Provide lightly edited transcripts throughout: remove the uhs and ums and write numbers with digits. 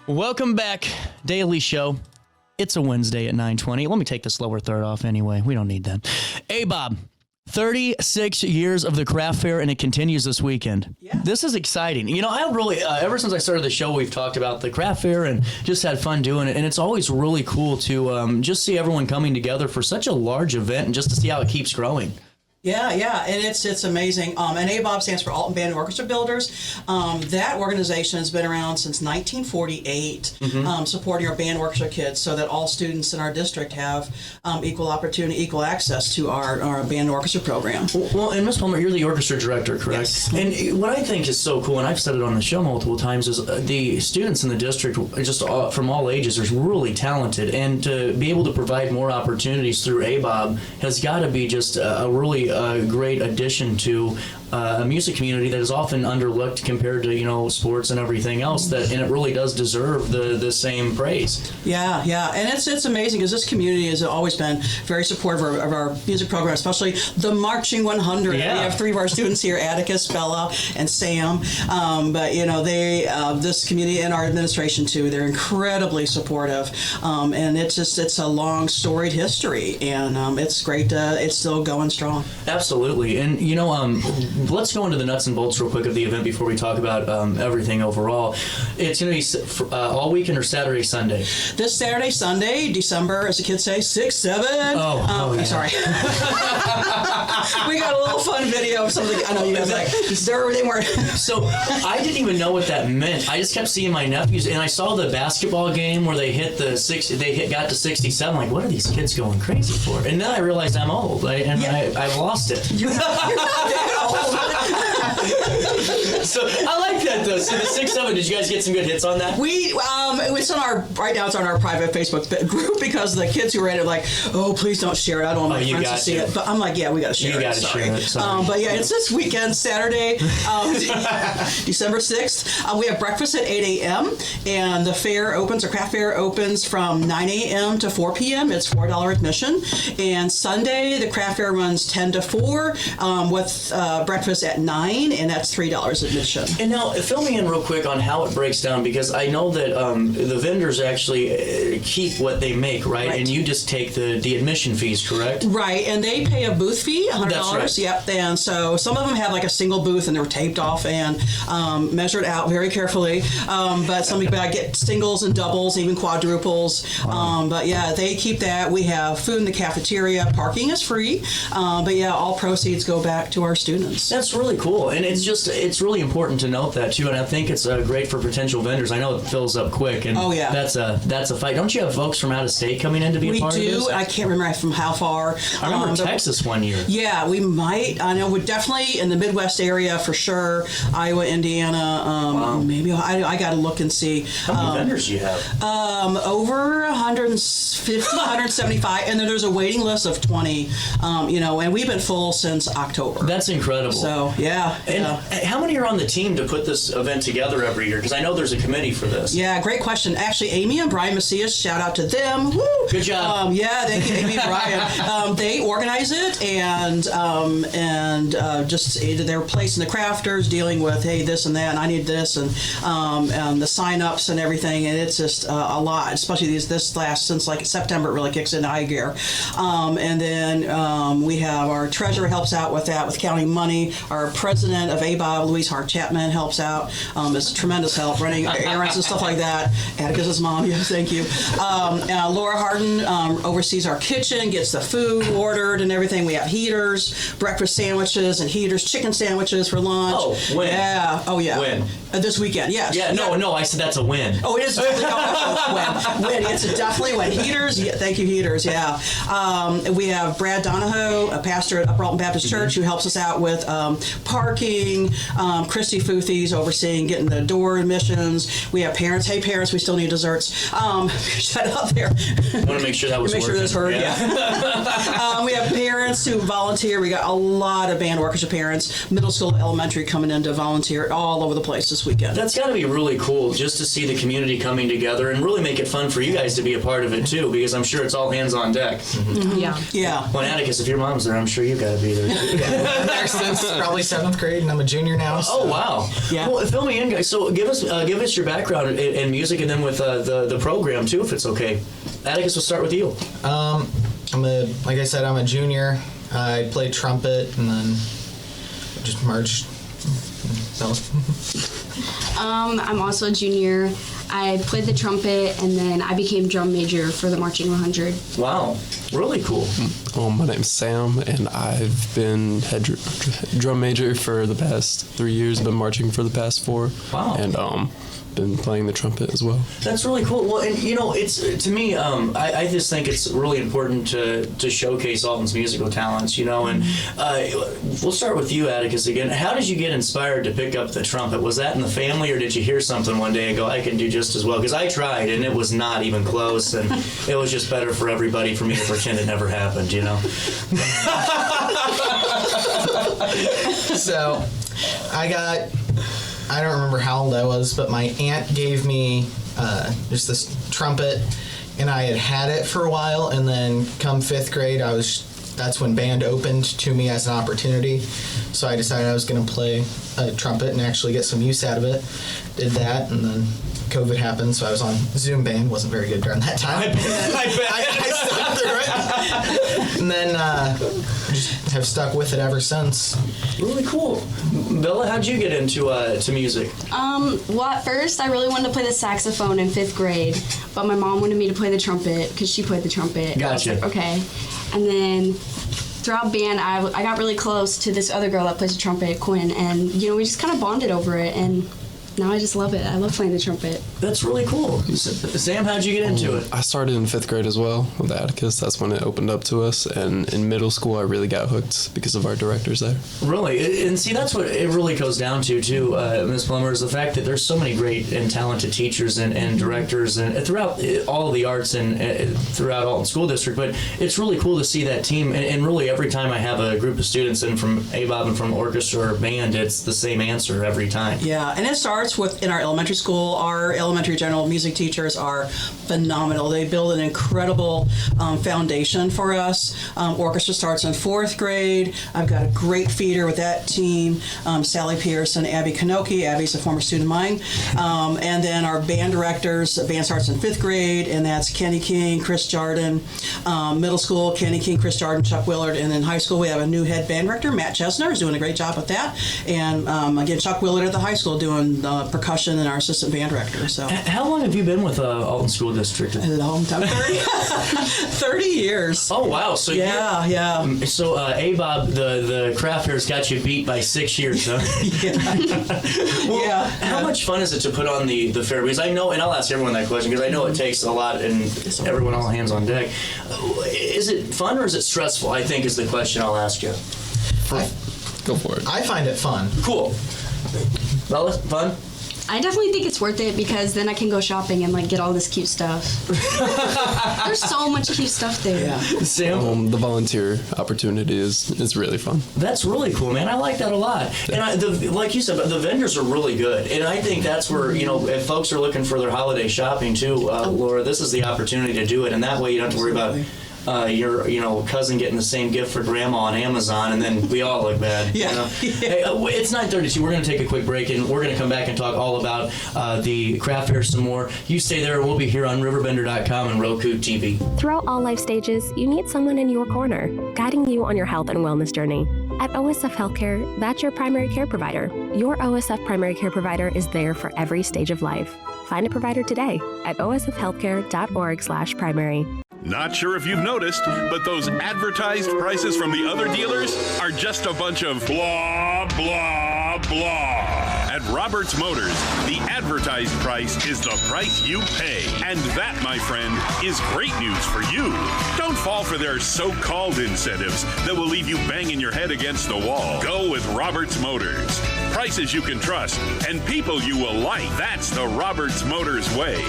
Welcome back, Daily Show. It's a Wednesday at 9:20. Let me take the slower third off anyway. We don't need that. A.B.O.B. 36 years of the craft fair, and it continues this weekend. Yeah. This is exciting. You know, I really, ever since I started the show, we've talked about the craft fair and just had fun doing it. And it's always really cool to just see everyone coming together for such a large event and just to see how it keeps growing. Yeah, and it's amazing. And A.B.O.B stands for Alton Band and Orchestra Builders. That organization has been around since 1948, supporting our band orchestra kids so that all students in our district have equal opportunity, equal access to our band orchestra program. Well, and Ms. Palmer, you're the orchestra director, correct? Yes. And what I think is so cool, and I've said it on the show multiple times, is the students in the district, just from all ages, are really talented. And to be able to provide more opportunities through A.B.O.B has got to be just a really great addition to a music community that is often underlooked compared to, you know, sports and everything else, and it really does deserve the same praise. Yeah, and it's amazing because this community has always been very supportive of our music program, especially the Marching 100. Yeah. We have 3 of our students here, Atticus, Bella, and Sam. But, you know, this community and our administration, too, they're incredibly supportive. And it's a long, storied history, and it's great. It's still going strong. Absolutely. And, you know, let's go into the nuts and bolts real quick of the event before we talk about everything overall. It's going to be all weekend or Saturday, Sunday? This Saturday, Sunday, December, as the kids say, 6, 7. Yeah. Sorry. We got a little fun video of something. I know you guys they weren't. So I didn't even know what that meant. I just kept seeing my nephews, and I saw the basketball game where they hit the 60. Got to 67. Like, what are these kids going crazy for? And then I realized I'm old, I've lost it. You're not that old. So I like that though. So the 6, 7. Did you guys get some good hits on that? It's on our right now. It's on our private Facebook group because the kids who read it like, oh, please don't share it. I don't want my friends to see it. But I'm like, yeah, we got to share it. You got to share it. Sorry. But yeah, it's this weekend, Saturday, December 6th. We have breakfast at 8 a.m. and the craft fair opens from 9 a.m. to 4 p.m. It's $4 admission. And Sunday, the craft fair runs 10 to 4 with breakfast at 9, and that's $3 admission. And now, fill me in real quick on how it breaks down, because I know that the vendors actually keep what they make, right? And you just take the admission fees, correct? Right, and they pay a booth fee, $100. That's right. Yep, and so some of them have like a single booth, and they're taped off and measured out very carefully. But some people get singles and doubles, even quadruples. Wow. But yeah, they keep that. We have food in the cafeteria. Parking is free. But yeah, all proceeds go back to our students. That's really cool, and it's really important to note that too. And I think it's great for potential vendors. I know it fills up quick, and that's a fight. Don't you have folks from out of state coming in to be a part of this? We do. I can't remember from how far. I remember Texas one year. Yeah, we might. I know we're definitely in the Midwest area for sure. Iowa, Indiana. Wow. Maybe I got to look and see. How many vendors do you have? Over 150, 175, and then there's a waiting list of 20. And we've been full since October. That's incredible. So yeah. And how many are on the team to put this event together every year? Because I know there's a committee for this. Yeah, great question. Actually, Amy and Brian Macias, shout out to them. Woo! Good job. Thank you, Amy and Brian. They organize it and just they're placing the crafters, dealing with, hey, this and that, and I need this, and the sign-ups and everything, and it's just a lot, especially this last, since like September, it really kicks into high gear. And then we have our treasurer helps out with that, with counting money. Our president of A.B.O.B, Louise Hart-Chapman, helps out. It's tremendous help running errands and stuff like that. Atticus's mom, yes, thank you. Laura Harden oversees our kitchen, gets the food ordered and everything. We have heaters, breakfast sandwiches, and heaters, chicken sandwiches for lunch. Oh, when? Yeah. Oh, yeah. When? This weekend, yes. Yeah, no, I said that's a win. Oh, it is definitely when. It's definitely when. Heaters, yeah, thank you, heaters, yeah. We have Brad Donahoe, a pastor at Upper Alton Baptist Church, who helps us out with parking. Christy Futhi's overseeing getting the door admissions. We have parents. Hey, parents, we still need desserts. Shut up there. I want to make sure that was working. Make sure that's heard, yeah. We have parents who volunteer. We got a lot of band orchestra parents, middle school, elementary, coming in to volunteer all over the place this weekend. That's got to be really cool just to see the community coming together and really make it fun for you guys to be a part of it too, because I'm sure it's all hands on deck. Mm-hmm. Yeah. Well, Atticus, if your mom's there, I'm sure you've got to be there. I've been there since probably 7th grade, and I'm a junior junior now. So. Oh wow! Yeah. Well, fill me in, guys. So give us your background in music, and then with the program too, if it's okay. Atticus, we'll start with you. Like I said, I'm a junior. I played trumpet and then just merged. So. I'm also a junior. I played the trumpet, and then I became drum major for the Marching 100. Wow, really cool. My name's Sam, and I've been head drum major for the past 3 years. Been marching for the past 4. Wow. And been playing the trumpet as well. That's really cool. Well, and it's to me, I just think it's really important to showcase Alton's musical talents. And we'll start with you, Atticus, again. How did you get inspired to pick up the trumpet? Was that in the family, or did you hear something one day and go, I can do just as well? Because I tried, and it was not even close, and it was just better for everybody for me to pretend it never happened. So, I don't remember how old I was, but my aunt gave me just this trumpet, and I had it for a while, and then come 5th grade, that's when band opened to me as an opportunity. So I decided I was going to play trumpet and actually get some use out of it. Did that, and then COVID happened, so I was on Zoom band. Wasn't very good during that time. I stuck through it. And then just have stuck with it ever since. Really cool. Bella, how'd you get into to music? Well, at first, I really wanted to play the saxophone in 5th grade, but my mom wanted me to play the trumpet because she played the trumpet. Gotcha. I was like, okay. And then throughout band, I got really close to this other girl that plays the trumpet, Quinn, and we just kind of bonded over it, and now I just love it. I love playing the trumpet. That's really cool. Sam, how'd you get into it? I started in 5th grade as well with Atticus. That's when it opened up to us. And in middle school, I really got hooked because of our directors there. Really? And see, that's what it really goes down to, too, Ms. Plummer, is the fact that there's so many great and talented teachers and directors and throughout all of the arts and throughout Alton School District. But it's really cool to see that team. And really, every time I have a group of students in from A.B.O.B and from orchestra or band, it's the same answer every time. Yeah, and it starts in our elementary school. Our elementary general music teachers are phenomenal. They build an incredible foundation for us. Orchestra starts in 4th grade. I've got a great feeder with that team. Sally Pierce and Abby Kanoki. Abby's a former student of mine. And then our band directors, band starts in 5th grade, and that's Kenny King, Chris Jarden. Middle school, Kenny King, Chris Jarden, Chuck Willard. And in high school, we have a new head band director, Matt Chesner, is doing a great job with that. And again, Chuck Willard at the high school doing percussion, and our assistant band director. So, how long have you been with Alton School District? A long time, 30 years. Oh wow! So yeah. So A.B.O.B, the craft fair's got you beat by 6 years, huh? Yeah. How much fun is it to put on the fair? Because I know, and I'll ask everyone that question because I know it takes a lot, and everyone all hands on deck. Is it fun or is it stressful? I think is the question I'll ask you. Go for it. I find it fun. Cool. Bella, fun? I definitely think it's worth it because then I can go shopping and get all this cute stuff. There's so much cute stuff there. Yeah. Sam? The volunteer opportunity is really fun. That's really cool, man. I like that a lot. And like you said, the vendors are really good. And I think that's where, if folks are looking for their holiday shopping too, Laura, this is the opportunity to do it. And that way you don't have to worry about your cousin getting the same gift for grandma on Amazon, and then we all look bad. Yeah. Hey, it's 9:32. We're going to take a quick break, and we're going to come back and talk all about the craft fair some more. You stay there. We'll be here on RiverBender.com and Roku TV. Throughout all life stages, you need someone in your corner, guiding you on your health and wellness journey. At OSF Healthcare, that's your primary care provider. Your OSF primary care provider is there for every stage of life. Find a provider today at osfhealthcare.org/primary. Not sure if you've noticed, but those advertised prices from the other dealers are just a bunch of blah, blah, blah. At Roberts Motors, the advertised price is the price you pay. And that, my friend, is great news for you. Don't fall for their so-called incentives that will leave you banging your head against the wall. Go with Roberts Motors. Prices you can trust and people you will like. That's the Roberts Motors way.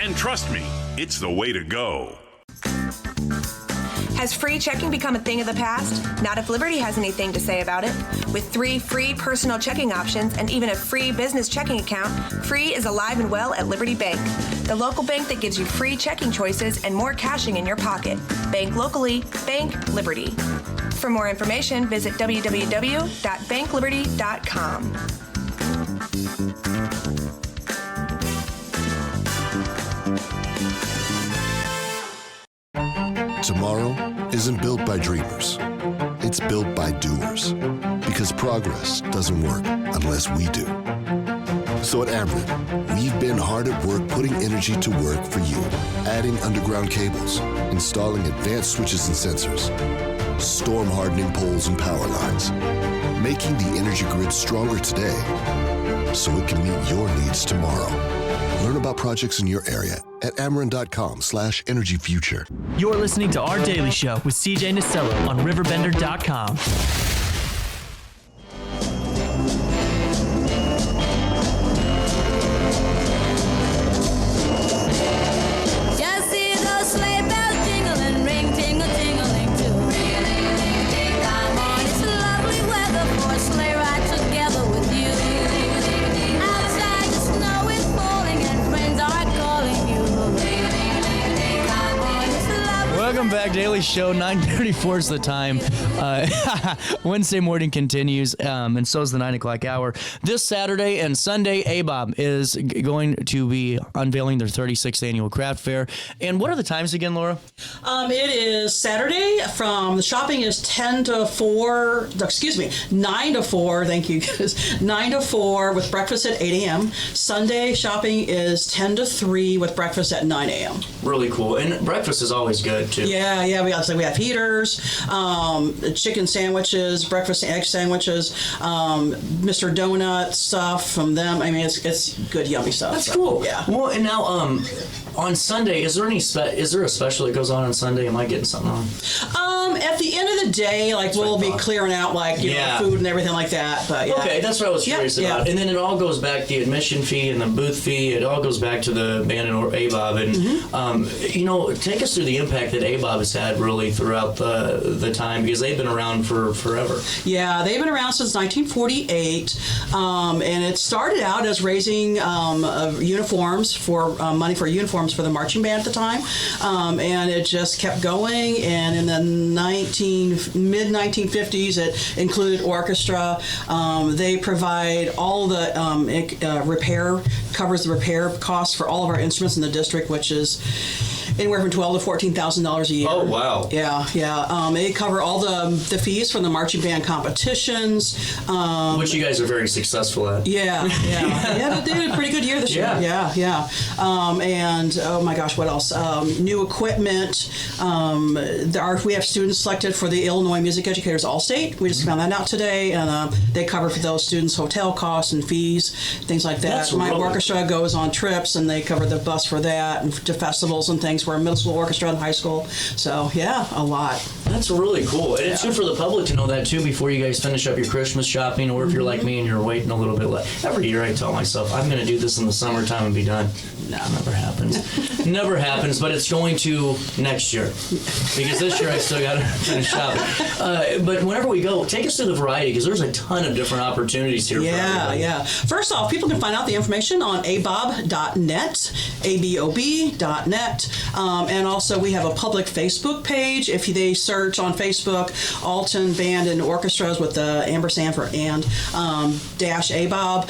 And trust me, it's the way to go. Has free checking become a thing of the past? Not if Liberty has anything to say about it. With 3 free personal checking options and even a free business checking account, free is alive and well at Liberty Bank, the local bank that gives you free checking choices and more cashing in your pocket. Bank locally, bank Liberty. For more information, visit www.bankliberty.com. Tomorrow isn't built by dreamers. It's built by doers. Because progress doesn't work unless we do. So at Ameren, we've been hard at work putting energy to work for you. Adding underground cables, installing advanced switches and sensors, storm hardening poles and power lines, making the energy grid stronger today so it can meet your needs tomorrow. Learn about projects in your area at Ameren.com/energyfuture. You're listening to Our Daily Show with CJ Nasello on RiverBender.com. Just see those sleigh bells jingling, ring, tingle, tingling too. Come on, it's lovely weather for a sleigh ride together with you. Outside the snow is falling and friends are calling you. Come on, it's lovely. Welcome back, Daily Show. 9:34 is the time. Wednesday morning continues, and so is the 9 o'clock hour. This Saturday and Sunday, A.B.O.B is going to be unveiling their 36th annual craft fair. And what are the times again, Laura? It is Saturday from the shopping is 9 to 4. Thank you, guys. 9 to 4 with breakfast at 8 a.m. Sunday shopping is 10 to 3 with breakfast at 9 a.m. Really cool. And breakfast is always good, too. Yeah. We have heaters, chicken sandwiches, breakfast egg sandwiches, Mr. Donut stuff from them. I mean, it's good, yummy stuff. That's cool. Yeah. Well, and now on Sunday, is there a special that goes on Sunday? Am I getting something on? At the end of the day, we'll be clearing out you know, food and everything like that. But yeah. Okay, that's what I was curious about. And then it all goes back, the admission fee and the booth fee, it all goes back to the band and A.B.O.B. And, you know, take us through the impact that A.B.O.B has had really throughout the time, because they've been around for forever. Yeah, they've been around since 1948, and it started out as raising uniforms for money for uniforms for the marching band at the time, and it just kept going. And in the mid-1950s, it included orchestra. They provide all the covers the repair costs for all of our instruments in the district, which is anywhere from $12,000 to $14,000 a year. Oh, wow. Yeah. They cover all the fees from the marching band competitions. Which you guys are very successful at. Yeah. They did a pretty good year this year. Yeah. And, oh my gosh, what else? New equipment. We have students selected for the Illinois Music Educators All-State. We just found that out today. And they cover for those students hotel costs and fees, things like that. My orchestra goes on trips, and they cover the bus for that, and to festivals and things. We're a middle school orchestra and high school. So, yeah, a lot. That's really cool. And it's good for the public to know that, too, before you guys finish up your Christmas shopping, or if you're like me and you're waiting a little bit left. Every year I tell myself, I'm going to do this in the summertime and be done. No, never happens. Never happens, but it's going to next year. Because this year I still got to finish shopping. But whenever we go, take us through the variety, because there's a ton of different opportunities here. Yeah. First off, people can find out the information on ABOB.net, A.B.O.B.net. And also we have a public Facebook page. If they search on Facebook, Alton Band and Orchestras with the ampersand for and dash A.B.O.B,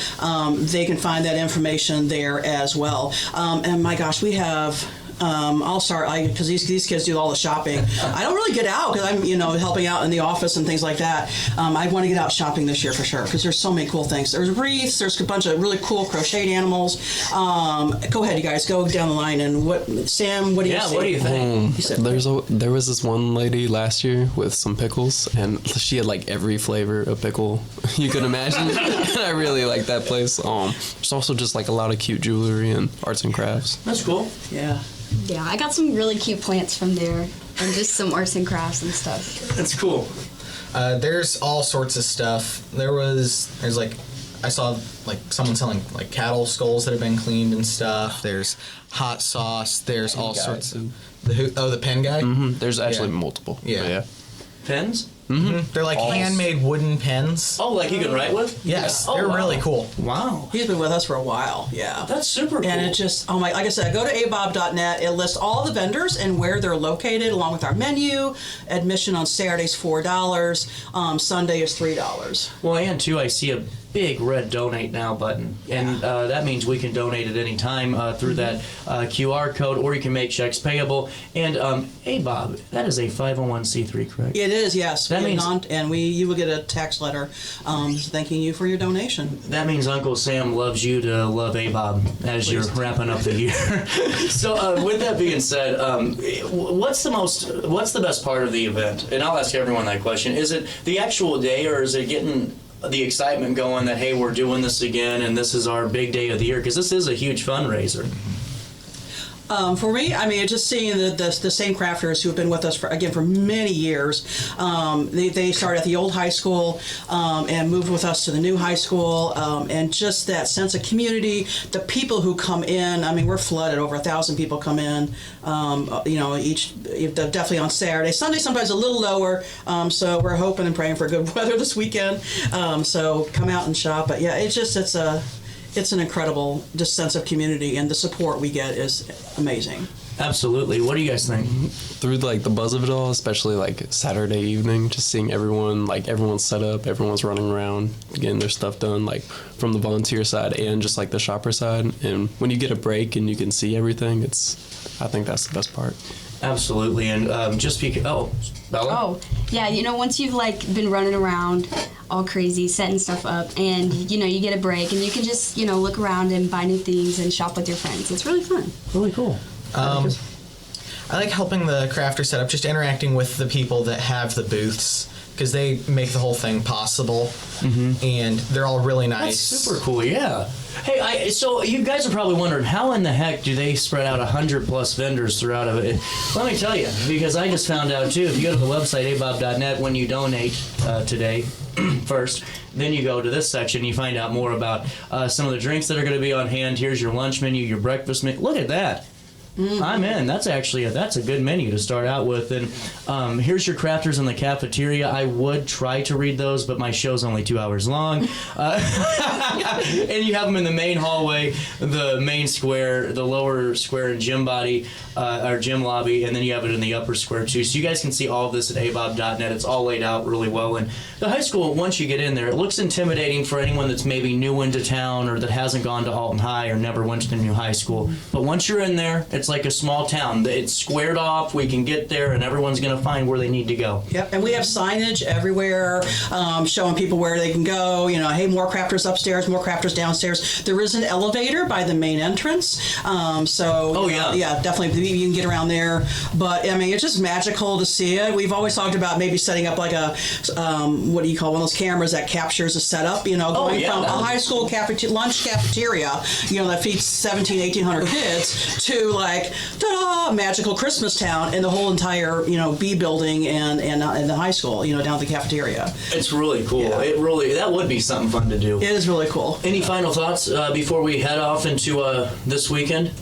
they can find that information there as well. And my gosh, we have I'll start because these kids do all the shopping. I don't really get out because I'm helping out in the office and things like that. I want to get out shopping this year for sure because there's so many cool things. There's wreaths. There's a bunch of really cool crocheted animals. Go ahead, you guys, go down the line and Sam, what do you see? What do you think? There was this one lady last year with some pickles, and she had like every flavor of pickle you could imagine. And I really like that place. There's also just like a lot of cute jewelry and arts and crafts. That's cool. Yeah. Yeah, I got some really cute plants from there and just some arts and crafts and stuff. That's cool. There's all sorts of stuff. There's like, I saw like someone selling like cattle skulls that have been cleaned and stuff. There's hot sauce. There's all sorts of The pen guy? Mm-hmm. There's actually multiple. Yeah. But yeah. Pens? Mm-hmm. They're like handmade wooden pens. Oh, like you can write with? Yes, Oh, they're wow. really cool. Wow. He's been with us for a while, yeah. That's super cool. And it just, like I said, go to A.B.O.B.net. It lists all the vendors and where they're located, along with our menu. Admission on Saturday's $4. Sunday is $3. Well, and too, I see a big red donate now button, and that means we can donate at any time through that QR code, or you can make checks payable. And A.B.O.B, that is a 501c3, correct? It is, yes. That means, you will get a text letter thanking you for your donation. that means Uncle Sam loves you to love A.B.O.B as you're wrapping up the year. So with that being said, what's the best part of the event? And I'll ask everyone that question. Is it the actual day, or is it getting the excitement going that, hey, we're doing this again and this is our big day of the year? Because this is a huge fundraiser. For me, I mean, just seeing the same crafters who have been with us for many years. They started at the old high school and moved with us to the new high school, and just that sense of community. The people who come in, I mean, we're flooded. Over 1,000 people come in. Definitely on Saturday. Sunday sometimes a little lower. So we're hoping and praying for good weather this weekend. So come out and shop. But yeah, it's an incredible just sense of community, and the support we get is amazing. Absolutely. What do you guys think? Through like the buzz of it all, especially like Saturday evening, just seeing everyone's set up, everyone's running around, getting their stuff done, like from the volunteer side and just like the shopper side. And when you get a break and you can see everything, I think that's the best part. Absolutely. And just because, Bella? Oh, yeah, once you've been running around all crazy, setting stuff up, and you get a break and you can just look around and buy new things and shop with your friends. It's really fun. Really cool. I like helping the crafters set up, just interacting with the people that have the booths, because they make the whole thing possible, and they're all really nice. That's super cool, yeah. Hey, so you guys are probably wondering, how in the heck do they spread out 100+ vendors throughout it? Let me tell you, because I just found out too, if you go to the website, A.B.O.B.net, when you donate today, first, then you go to this section, you find out more about some of the drinks that are going to be on hand. Here's your lunch menu, your breakfast menu. Look at that. I'm in. That's actually that's a good menu to start out with. And here's your crafters in the cafeteria. I would try to read those, but my show's only 2 hours long. And you have them in the main hallway, the main square, the lower square and gym body, or gym lobby, and then you have it in the upper square too. So you guys can see all of this at A.B.O.B.net. It's all laid out really well. And the high school, once you get in there, it looks intimidating for anyone that's maybe new into town or that hasn't gone to Alton High or never went to the new high school. But once you're in there, it's like a small town. It's squared off. We can get there, and everyone's going to find where they need to go. Yep, and we have signage everywhere showing people where they can go. Hey, more crafters upstairs, more crafters downstairs. There is an elevator by the main entrance. Yeah, definitely you can get around there. But I mean, it's just magical to see it. We've always talked about maybe setting up like a what do you call one of those cameras that captures a setup. Going from a high school lunch cafeteria, that feeds 1,800 kids to like ta-da, magical Christmas town, and the whole entire B building and the high school down at the cafeteria. It's really cool. Yeah. That would be something fun to do. It is really cool. Any final thoughts before we head off into this weekend?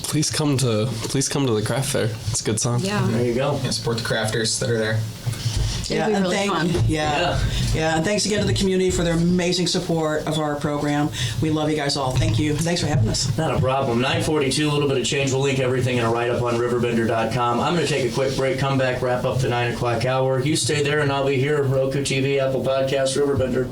Please come to the craft fair. It's a good time. Yeah. There you go. Yeah, support the crafters that are there. Yeah, It'll be really fun. Yeah, and thanks again to the community for their amazing support of our program. We love you guys all. Thank you. Thanks for having us. Not a problem. 9:42, a little bit of change. We'll link everything in a write-up on RiverBender.com. I'm going to take a quick break, come back, wrap up the 9 o'clock hour. You stay there, and I'll be here. Roku TV, Apple Podcasts, Riverbender.